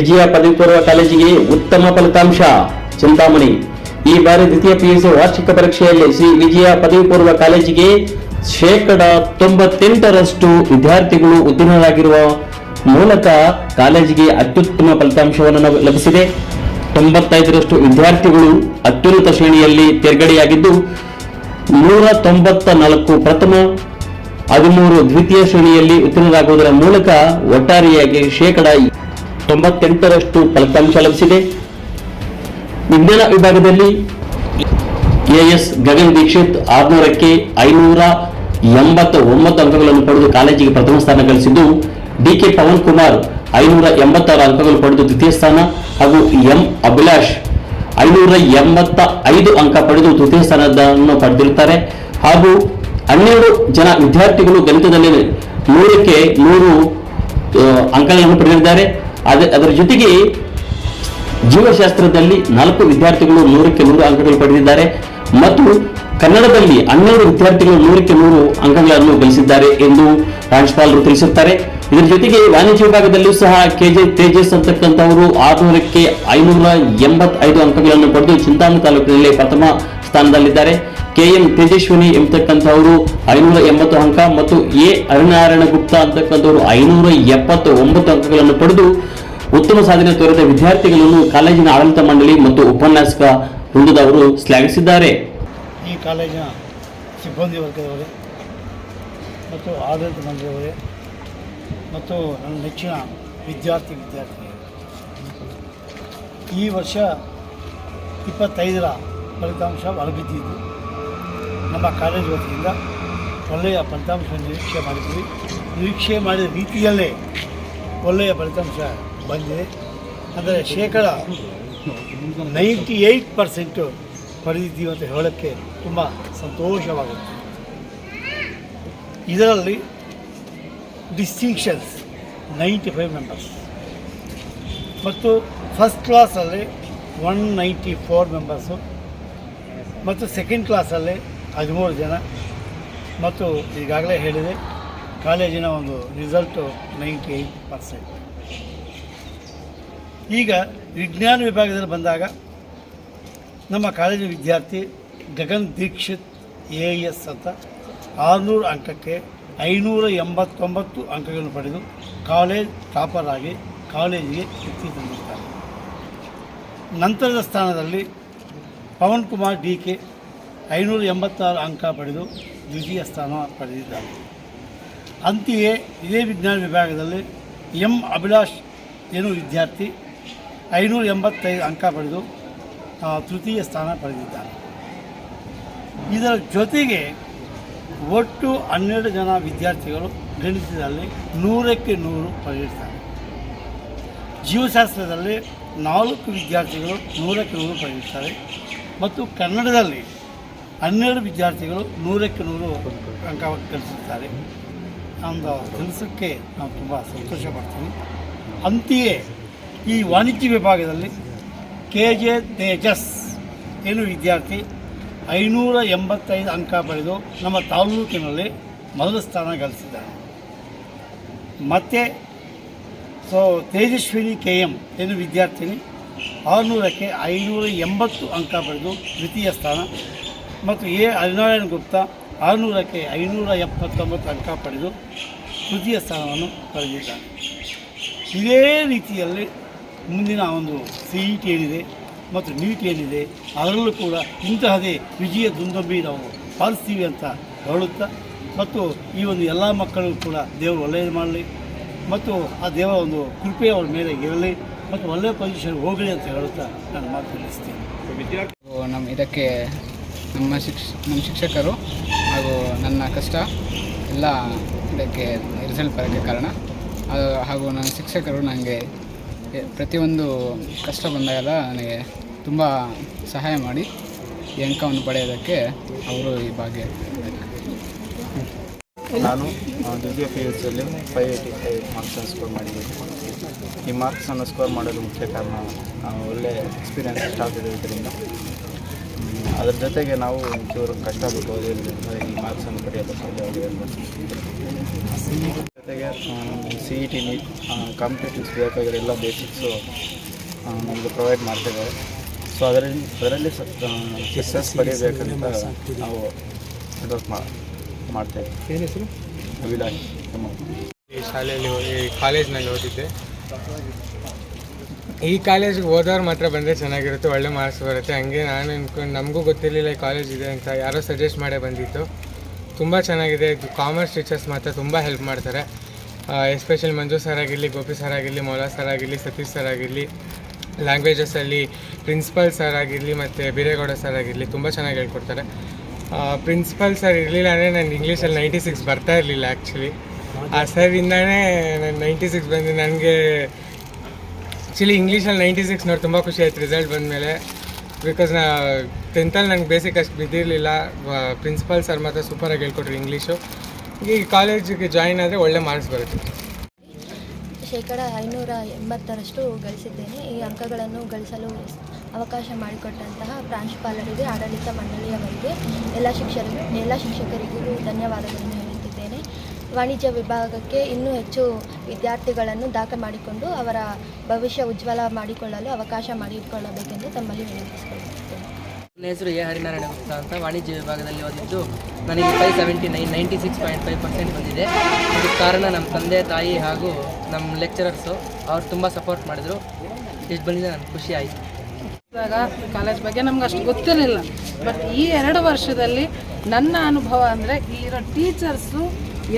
ವಿಜಯ ಪದವಿ ಪೂರ್ವ ಕಾಲೇಜಿಗೆ ಉತ್ತಮ ಫಲಿತಾಂಶ. ಚಿಂತಾಮಣಿ. ಈ ಬಾರಿ ದ್ವಿತೀಯ ಪಿಯುಸಿ ವಾರ್ಷಿಕ ಪರೀಕ್ಷೆಯಲ್ಲಿ ಶ್ರೀ ವಿಜಯ ಪದವಿ ಪೂರ್ವ ಕಾಲೇಜಿಗೆ 98% ವಿದ್ಯಾರ್ಥಿಗಳು ಉತ್ತೀರ್ಣರಾಗಿರುವ ಮೂಲಕ ಕಾಲೇಜಿಗೆ ಅತ್ಯುತ್ತಮ ಫಲಿತಾಂಶವನ್ನು ಲಭಿಸಿದೆ. 95% ವಿದ್ಯಾರ್ಥಿಗಳು ಅತ್ಯುನ್ನತ ಶ್ರೇಣಿಯಲ್ಲಿ ತೇರ್ಗಡೆಯಾಗಿದ್ದು 194 ಪ್ರಥಮ, 13 ದ್ವಿತೀಯ ಶ್ರೇಣಿಯಲ್ಲಿ ಉತ್ತೀರ್ಣರಾಗುವುದರ ಮೂಲಕ ಒಟ್ಟಾರೆಯಾಗಿ 98% ಫಲಿತಾಂಶ ಲಭಿಸಿದೆ. ವಿಜ್ಞಾನ ವಿಭಾಗದಲ್ಲಿ ಎಎಸ್ ಗಗನ್ ದೀಕ್ಷಿತ್ 600ಕ್ಕೆ 589 ಅಂಕಗಳನ್ನು ಪಡೆದು ಕಾಲೇಜಿಗೆ ಪ್ರಥಮ ಸ್ಥಾನ ಗಳಿಸಿದ್ದು, ಡಿಕೆ ಪವನ್ ಕುಮಾರ್ 586 ಅಂಕಗಳು ಪಡೆದು ದ್ವಿತೀಯ ಸ್ಥಾನ ಹಾಗೂ ಎಂ ಅಭಿಲಾಷ್ 585 ಅಂಕ ಪಡೆದು ತೃತೀಯ ಸ್ಥಾನವನ್ನು ಪಡೆದಿರುತ್ತಾರೆ. ಹಾಗೂ 12 ಜನ ವಿದ್ಯಾರ್ಥಿಗಳು ಗಣಿತದಲ್ಲಿ 100ಕ್ಕೆ 100 ಅಂಕಗಳನ್ನು ಪಡೆದಿದ್ದಾರೆ. ಅದರ ಜೊತೆಗೆ ಜೀವಶಾಸ್ತ್ರದಲ್ಲಿ 4 ವಿದ್ಯಾರ್ಥಿಗಳು 100ಕ್ಕೆ 100 ಅಂಕಗಳು ಪಡೆದಿದ್ದಾರೆ ಮತ್ತು ಕನ್ನಡದಲ್ಲಿ 12 ವಿದ್ಯಾರ್ಥಿಗಳು 100ಕ್ಕೆ 100 ಅಂಕಗಳನ್ನು ಗಳಿಸಿದ್ದಾರೆ ಎಂದು ಪ್ರಾಂಶುಪಾಲರು ತಿಳಿಸುತ್ತಾರೆ. ಇದರ ಜೊತೆಗೆ ವಾಣಿಜ್ಯ ವಿಭಾಗದಲ್ಲೂ ಸಹ ಕೆಜೆ ತೇಜಸ್ ಅಂತಕ್ಕಂಥವರು 600ಕ್ಕೆ 585 ಅಂಕಗಳನ್ನು ಪಡೆದು ಚಿಂತಾಮಣಿ ತಾಲೂಕಿನಲ್ಲಿ ಪ್ರಥಮ ಸ್ಥಾನದಲ್ಲಿದ್ದಾರೆ. ಕೆಎಂ ತೇಜಸ್ವಿನಿ ಎಂಬತಕ್ಕಂಥವರು 580 ಅಂಕ ಮತ್ತು ಎ ಹರಿನಾರಾಯಣ ಗುಪ್ತಾ ಅಂತಕ್ಕಂಥವರು 579 ಅಂಕಗಳನ್ನು ಪಡೆದು ಉತ್ತಮ ಸಾಧನೆ ತೋರಿದ ವಿದ್ಯಾರ್ಥಿಗಳನ್ನು ಕಾಲೇಜಿನ ಆಡಳಿತ ಮಂಡಳಿ ಮತ್ತು ಉಪನ್ಯಾಸಕ ವೃಂದದವರು ಶ್ಲಾಘಿಸಿದ್ದಾರೆ. ಈ ಕಾಲೇಜಿನ ಸಿಬ್ಬಂದಿ ವರ್ಗದವರೇ ಮತ್ತು ಆಡಳಿತ ಮಂಡಳಿಯವರೇ ಮತ್ತು ನನ್ನ ನೆಚ್ಚಿನ ವಿದ್ಯಾರ್ಥಿನಿಯರು, ಈ ವರ್ಷ 25ರ ಫಲಿತಾಂಶ ಹೊರಬಿದ್ದಿದ್ದು ನಮ್ಮ ಕಾಲೇಜು ವತಿಯಿಂದ ಒಳ್ಳೆಯ ಫಲಿತಾಂಶವನ್ನು ನಿರೀಕ್ಷೆ ಮಾಡಿದ್ವಿ. ನಿರೀಕ್ಷೆ ಮಾಡಿದ ರೀತಿಯಲ್ಲೇ ಒಳ್ಳೆಯ ಫಲಿತಾಂಶ ಬಂದಿದೆ. ಅಂದರೆ 98% ಪಡೆದಿದ್ದೀವಿ ಅಂತ ಹೇಳೋಕ್ಕೆ ತುಂಬ ಸಂತೋಷವಾಗುತ್ತೆ. ಇದರಲ್ಲಿ ಡಿಸ್ಟಿಂಕ್ಷನ್ಸ್ 95 ಮೆಂಬರ್ಸ್ ಮತ್ತು ಫಸ್ಟ್ ಕ್ಲಾಸಲ್ಲಿ 194 ಮೆಂಬರ್ಸು ಮತ್ತು ಸೆಕೆಂಡ್ ಕ್ಲಾಸಲ್ಲಿ 13 ಜನ ಮತ್ತು ಈಗಾಗಲೇ ಹೇಳಿದೆ ಕಾಲೇಜಿನ ಒಂದು ರಿಸಲ್ಟು 98%. ಈಗ ವಿಜ್ಞಾನ ವಿಭಾಗದಲ್ಲಿ ಬಂದಾಗ ನಮ್ಮ ಕಾಲೇಜಿನ ವಿದ್ಯಾರ್ಥಿ ಗಗನ್ ದೀಕ್ಷಿತ್ ಎಎಸ್ ಅಂತ 600 ಅಂಕಕ್ಕೆ 589 ಅಂಕಗಳನ್ನು ಪಡೆದು ಕಾಲೇಜ್ ಟಾಪರ್ ಆಗಿ ಕಾಲೇಜಿಗೆ ಕೀರ್ತಿ ತಂದಿದ್ದಾರೆ. ನಂತರದ ಸ್ಥಾನದಲ್ಲಿ ಪವನ್ ಕುಮಾರ್ ಡಿಕೆ 586 ಅಂಕ ಪಡೆದು ದ್ವಿತೀಯ ಸ್ಥಾನ ಪಡೆದಿದ್ದಾರೆ. ಅಂತೆಯೇ ಇದೇ ವಿಜ್ಞಾನ ವಿಭಾಗದಲ್ಲಿ ಎಂ ಅಭಿಲಾಷ್ ವಿದ್ಯಾರ್ಥಿ 585 ಅಂಕ ಪಡೆದು ತೃತೀಯ ಸ್ಥಾನ ಪಡೆದಿದ್ದಾರೆ. ಇದರ ಜೊತೆಗೆ ಒಟ್ಟು 12 ಜನ ವಿದ್ಯಾರ್ಥಿಗಳು ಗಣಿತದಲ್ಲಿ 100ಕ್ಕೆ 100 ಪಡೆದಿರ್ತಾರೆ. ಜೀವಶಾಸ್ತ್ರದಲ್ಲಿ 4 ವಿದ್ಯಾರ್ಥಿಗಳು 100ಕ್ಕೆ 100 ಪಡೆದಿರ್ತಾರೆ ಮತ್ತು ಕನ್ನಡದಲ್ಲಿ 12 ವಿದ್ಯಾರ್ಥಿಗಳು 100ಕ್ಕೆ 100 ಅಂಕ ಗಳಿಸಿರ್ತಾರೆ. ಒಂದು ಕೆಲಸಕ್ಕೆ ನಾವು ತುಂಬ ಸಂತೋಷ ಪಡ್ತೀವಿ. ಅಂತೆಯೇ ಈ ವಾಣಿಜ್ಯ ವಿಭಾಗದಲ್ಲಿ ಕೆಜೆ ತೇಜಸ್ ವಿದ್ಯಾರ್ಥಿ 585 ಅಂಕ ಪಡೆದು ನಮ್ಮ ತಾಲೂಕಿನಲ್ಲಿ ಮೊದಲ ಸ್ಥಾನ ಗಳಿಸಿದ್ದಾರೆ. ಮತ್ತು ತೇಜಸ್ವಿನಿ ಕೆಎಂ ವಿದ್ಯಾರ್ಥಿನಿ 600ಕ್ಕೆ 580 ಅಂಕ ಪಡೆದು ದ್ವಿತೀಯ ಸ್ಥಾನ ಮತ್ತು ಎ ಹರಿನಾರಾಯಣ ಗುಪ್ತಾ 600ಕ್ಕೆ 579 ಅಂಕ ಪಡೆದು ತೃತೀಯ ಸ್ಥಾನವನ್ನು ಪಡೆದಿದ್ದಾರೆ. ಇದೇ ರೀತಿಯಲ್ಲಿ ಮುಂದಿನ ಒಂದು CET ಏನಿದೆ ಮತ್ತು ನೀಟ್ ಏನಿದೆ ಅದರಲ್ಲೂ ಕೂಡ ಇಂತಹದೇ ವಿಜಯ ದುಂದುಂಬಿ ನಾವು ಪಾಲಿಸ್ತೀವಿ ಅಂತ ಹೇಳುತ್ತಾ ಮತ್ತು ಈ ಒಂದು ಎಲ್ಲ ಮಕ್ಕಳು ಕೂಡ ದೇವರು ಒಳ್ಳೆಯದು ಮಾಡಲಿ ಮತ್ತು ಆ ದೇವರ ಒಂದು ಕೃಪೆ ಅವ್ರ ಮೇಲೆ ಇರಲಿ ಮತ್ತು ಒಳ್ಳೆಯ ಪೊಸಿಷನ್ ಹೋಗಲಿ ಅಂತ ಹೇಳುತ್ತಾ ನಾನು ಮಾತು ತಿಳಿಸ್ತೀನಿ. ಇದಕ್ಕೆ ನಮ್ಮ ಶಿಕ್ಷಕರು ಹಾಗೂ ನನ್ನ ಕಷ್ಟ ಎಲ್ಲ ಇದಕ್ಕೆ ರಿಸಲ್ಟ್ ಬರೋಕ್ಕೆ ಕಾರಣ. ಹಾಗೂ ನನ್ನ ಶಿಕ್ಷಕರು ನನಗೆ ಪ್ರತಿಯೊಂದು ಕಷ್ಟ ಬಂದಾಗೆಲ್ಲ ನನಗೆ ತುಂಬ ಸಹಾಯ ಮಾಡಿ ಈ ಅಂಕವನ್ನು ಪಡೆಯೋದಕ್ಕೆ ಅವರು ಈ ಭಾಗ್ಯ. ನಾನು ದ್ವಿತೀಯ PUCಯಲ್ಲಿ 585 ಮಾರ್ಕ್ಸನ್ನು ಸ್ಕೋರ್ ಮಾಡಿದ್ದೀನಿ. ಈ ಮಾರ್ಕ್ಸನ್ನು ಸ್ಕೋರ್ ಮಾಡೋದು ಮುಖ್ಯ ಕಾರಣ ನಾವು ಒಳ್ಳೆಯ ಎಕ್ಸ್ಪೀರಿಯನ್ಸ್ ಸ್ಟಾಫ್ ಇರೋದ್ರಿಂದ. ಅದರ ಜೊತೆಗೆ ನಾವು ಒಂಚೂರು ಕಷ್ಟಪಟ್ಟು ಓದಿರೋದ್ರಿಂದ ಈ ಮಾರ್ಕ್ಸನ್ನು ಪಡೆಯೋದಕ್ಕೆ ಸಾಧ್ಯವಾಗಿದೆ. ಜೊತೆಗೆ CET ನೀಟ್ ಕಾಂಪಿಟೇಟಿವ್ಸ್ ಬೇಕಾಗಿರೋ ಎಲ್ಲ ಬೇಸಿಕ್ಸು ನಮಗೆ ಪ್ರೊವೈಡ್ ಮಾಡ್ತಿದ್ದಾರೆ. ಸೊ ಅದರಲ್ಲಿ ಸಕ್ಸಸ್ ಪಡೆಯಬೇಕಂತ ನಾವು ವರ್ಕ್ ಮಾಡ್ತಾಯಿದ್ದೀವಿ. ಏನು ಹೆಸರು? ಅಭಿಲಾಷ್. ಈ ಶಾಲೆಯಲ್ಲಿ ಈ ಕಾಲೇಜ್ನಲ್ಲಿ ಓದಿದ್ದೆ. ಈ ಕಾಲೇಜಿಗೆ ಹೋದವ್ರು ಮಾತ್ರ ಬಂದರೆ ಚೆನ್ನಾಗಿರುತ್ತೆ, ಒಳ್ಳೆ ಮಾರ್ಕ್ಸ್ ಬರುತ್ತೆ. ಹಂಗೆ ನಾನು ಅಂದ್ಕೊಂಡು ನಮಗೂ ಗೊತ್ತಿರಲಿಲ್ಲ ಈ ಕಾಲೇಜ್ ಇದೆ ಅಂತ, ಯಾರೋ ಸಜೆಸ್ಟ್ ಮಾಡೇ ಬಂದಿತ್ತು. ತುಂಬ ಚೆನ್ನಾಗಿದೆ. ಇದು ಕಾಮರ್ಸ್ ಟೀಚರ್ಸ್ ಮಾತ್ರ ತುಂಬ ಹೆಲ್ಪ್ ಮಾಡ್ತಾರೆ. ಎಸ್ಪೆಷಲಿ ಮಂಜು ಸರ್ ಆಗಿರಲಿ, ಗೋಪಿ ಸರ್ ಆಗಿರಲಿ, ಮೌಲಾ ಸರ್ ಆಗಿರಲಿ, ಸತೀಶ್ ಸರ್ ಆಗಿರಲಿ, ಲ್ಯಾಂಗ್ವೇಜಸಲ್ಲಿ ಪ್ರಿನ್ಸಿಪಲ್ ಸರ್ ಆಗಿರಲಿ ಮತ್ತು ಬೀರೇಗೌಡ ಸರ್ ಆಗಿರಲಿ ತುಂಬ ಚೆನ್ನಾಗಿ ಹೇಳ್ಕೊಡ್ತಾರೆ. ಪ್ರಿನ್ಸಿಪಲ್ ಸರ್ ಇರಲಿಲ್ಲ ಅಂದರೆ ನಾನು ಇಂಗ್ಲೀಷಲ್ಲಿ 96 ಬರ್ತಾ ಇರಲಿಲ್ಲ ಆ್ಯಕ್ಚುಲಿ. ಆ ಸರಿಂದನೇ ನಾನು 96 ಬಂದು ನನಗೆ ಆ್ಯಕ್ಚುಲಿ ಇಂಗ್ಲೀಷಲ್ಲಿ 96 ನೋಡಿ ತುಂಬ ಖುಷಿ ಆಯ್ತು ರಿಸಲ್ಟ್ ಬಂದಮೇಲೆ. ಬಿಕಾಸ್ ನಾ 10th ನಂಗೆ ಬೇಸಿಕ್ ಅಷ್ಟು ಬಿದ್ದಿರಲಿಲ್ಲ. ಪ್ರಿನ್ಸಿಪಲ್ ಸರ್ ಮಾತ್ರ ಸೂಪರಾಗಿ ಹೇಳ್ಕೊಟ್ರು ಇಂಗ್ಲೀಷು. ಈ ಕಾಲೇಜಿಗೆ ಜಾಯಿನ್ ಆದರೆ ಒಳ್ಳೆ ಮಾರ್ಕ್ಸ್ ಬರುತ್ತೆ. ಶೇಕಡ 580ರಷ್ಟು ಗಳಿಸಿದ್ದೇನೆ. ಈ ಅಂಕಗಳನ್ನು ಗಳಿಸಲು ಅವಕಾಶ ಮಾಡಿಕೊಟ್ಟಂತಹ ಪ್ರಾಂಶುಪಾಲರಿಗೆ, ಆಡಳಿತ ಮಂಡಳಿಯವರಿಗೆ, ಎಲ್ಲ ಶಿಕ್ಷಕರಿಗೂ ಧನ್ಯವಾದಗಳನ್ನು ಹೇಳುತ್ತಿದ್ದೇನೆ. ವಾಣಿಜ್ಯ ವಿಭಾಗಕ್ಕೆ ಇನ್ನೂ ಹೆಚ್ಚು ವಿದ್ಯಾರ್ಥಿಗಳನ್ನು ದಾಖಲೆ ಮಾಡಿಕೊಂಡು ಅವರ ಭವಿಷ್ಯ ಉಜ್ವಲ ಮಾಡಿಕೊಳ್ಳಲು ಅವಕಾಶ ಮಾಡಿಕೊಳ್ಳಬೇಕೆಂದು ತಮ್ಮಲ್ಲಿ ವಿನಂತಿಸಿಕೊಳ್ಳುತ್ತೇನೆ. ನನ್ನ ಹೆಸರು ಎ ಹರಿನಾರಾಯಣ ಗುಪ್ತಾ ಅಂತ. ವಾಣಿಜ್ಯ ವಿಭಾಗದಲ್ಲಿ ಓದಿದ್ದು. ನನಗೆ 579 96.5% ಬಂದಿದೆ. ಇದಕ್ಕೆ ಕಾರಣ ನಮ್ಮ ತಂದೆ ತಾಯಿ ಹಾಗೂ ನಮ್ಮ ಲೆಕ್ಚರರ್ಸು. ಅವ್ರು ತುಂಬ ಸಪೋರ್ಟ್ ಮಾಡಿದ್ರು. ಎಷ್ಟು ಬಂದಿದೆ ನನಗೆ ಖುಷಿ ಆಯಿತು. ಕಾಲೇಜ್ ಬಗ್ಗೆ ನಮ್ಗೆ ಅಷ್ಟು ಗೊತ್ತಿರಲಿಲ್ಲ. ಬಟ್ ಈ 2 ವರ್ಷದಲ್ಲಿ ನನ್ನ ಅನುಭವ ಅಂದರೆ ಇರೋ ಟೀಚರ್ಸು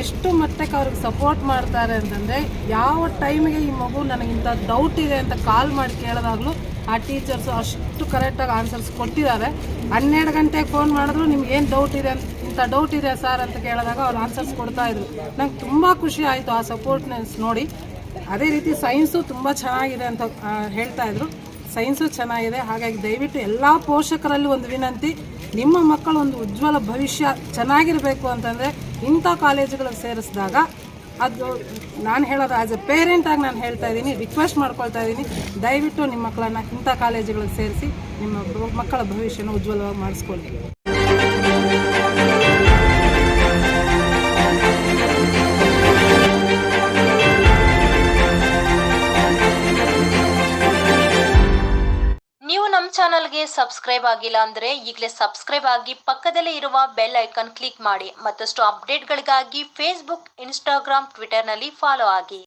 ಎಷ್ಟು ಮಟ್ಟಕ್ಕೆ ಅವ್ರಿಗೆ ಸಪೋರ್ಟ್ ಮಾಡ್ತಾರೆ ಅಂತಂದರೆ, ಯಾವ ಟೈಮಿಗೆ ಈ ಮಗು ನನಗಿಂತ ಡೌಟ್ ಇದೆ ಅಂತ ಕಾಲ್ ಮಾಡಿ ಕೇಳಿದಾಗಲೂ ಆ ಟೀಚರ್ಸು ಅಷ್ಟು ಕರೆಕ್ಟಾಗಿ ಆನ್ಸರ್ಸ್ ಕೊಟ್ಟಿದ್ದಾರೆ. 12 ಗಂಟೆಗೆ ಫೋನ್ ಮಾಡಿದ್ರು ನಿಮ್ಗೆ ಏನು ಡೌಟ್ ಇದೆ ಅಂತ, ಇಂಥ ಡೌಟ್ ಇದೆ ಸರ್ ಅಂತ ಕೇಳಿದಾಗ ಅವ್ರು ಆನ್ಸರ್ಸ್ ಕೊಡ್ತಾಯಿದ್ರು. ನಂಗೆ ತುಂಬ ಖುಷಿ ಆಯಿತು ಆ ಸಪೋರ್ಟ್ನೆಸ್ ನೋಡಿ. ಅದೇ ರೀತಿ ಸೈನ್ಸು ತುಂಬ ಚೆನ್ನಾಗಿದೆ ಅಂತ ಹೇಳ್ತಾಯಿದ್ರು. ಸೈನ್ಸು ಚೆನ್ನಾಗಿದೆ. ಹಾಗಾಗಿ ದಯವಿಟ್ಟು ಎಲ್ಲ ಪೋಷಕರಲ್ಲಿ ಒಂದು ವಿನಂತಿ, ನಿಮ್ಮ ಮಕ್ಕಳು ಒಂದು ಉಜ್ವಲ ಭವಿಷ್ಯ ಚೆನ್ನಾಗಿರಬೇಕು ಅಂತಂದರೆ ಇಂಥ ಕಾಲೇಜುಗಳಿಗೆ ಸೇರಿಸಿದಾಗ, ಅದು ನಾನು ಹೇಳೋದು ಆ್ಯಸ್ ಎ ಪೇರೆಂಟಾಗಿ ನಾನು ಹೇಳ್ತಾ ಇದ್ದೀನಿ, ರಿಕ್ವೆಸ್ಟ್ ಮಾಡ್ಕೊಳ್ತಾ ಇದ್ದೀನಿ, ದಯವಿಟ್ಟು ನಿಮ್ಮ ಮಕ್ಕಳನ್ನು ಇಂಥ ಕಾಲೇಜುಗಳಿಗೆ ಸೇರಿಸಿ ನಿಮ್ಮ ಮಕ್ಕಳ ಭವಿಷ್ಯನ ಉಜ್ವಲವಾಗಿ ಮಾಡಿಸ್ಕೊಳ್ಳಿ. ನೀವು ನಮ್ಮ ಚಾನಲ್ಗೆ ಸಬ್ಸ್ಕ್ರೈಬ್ ಆಗಿಲ್ಲ ಅಂದರೆ ಈಗಲೇ ಸಬ್ಸ್ಕ್ರೈಬ್ ಆಗಿ ಪಕ್ಕದಲ್ಲೇ ಇರುವ ಬೆಲ್ ಐಕಾನ್ ಕ್ಲಿಕ್ ಮಾಡಿ. ಮತ್ತಷ್ಟು ಅಪ್ಡೇಟ್ಗಳಿಗಾಗಿ ಫೇಸ್ಬುಕ್, ಇನ್ಸ್ಟಾಗ್ರಾಮ್, ಟ್ವಿಟರ್ನಲ್ಲಿ ಫಾಲೋ ಆಗಿ.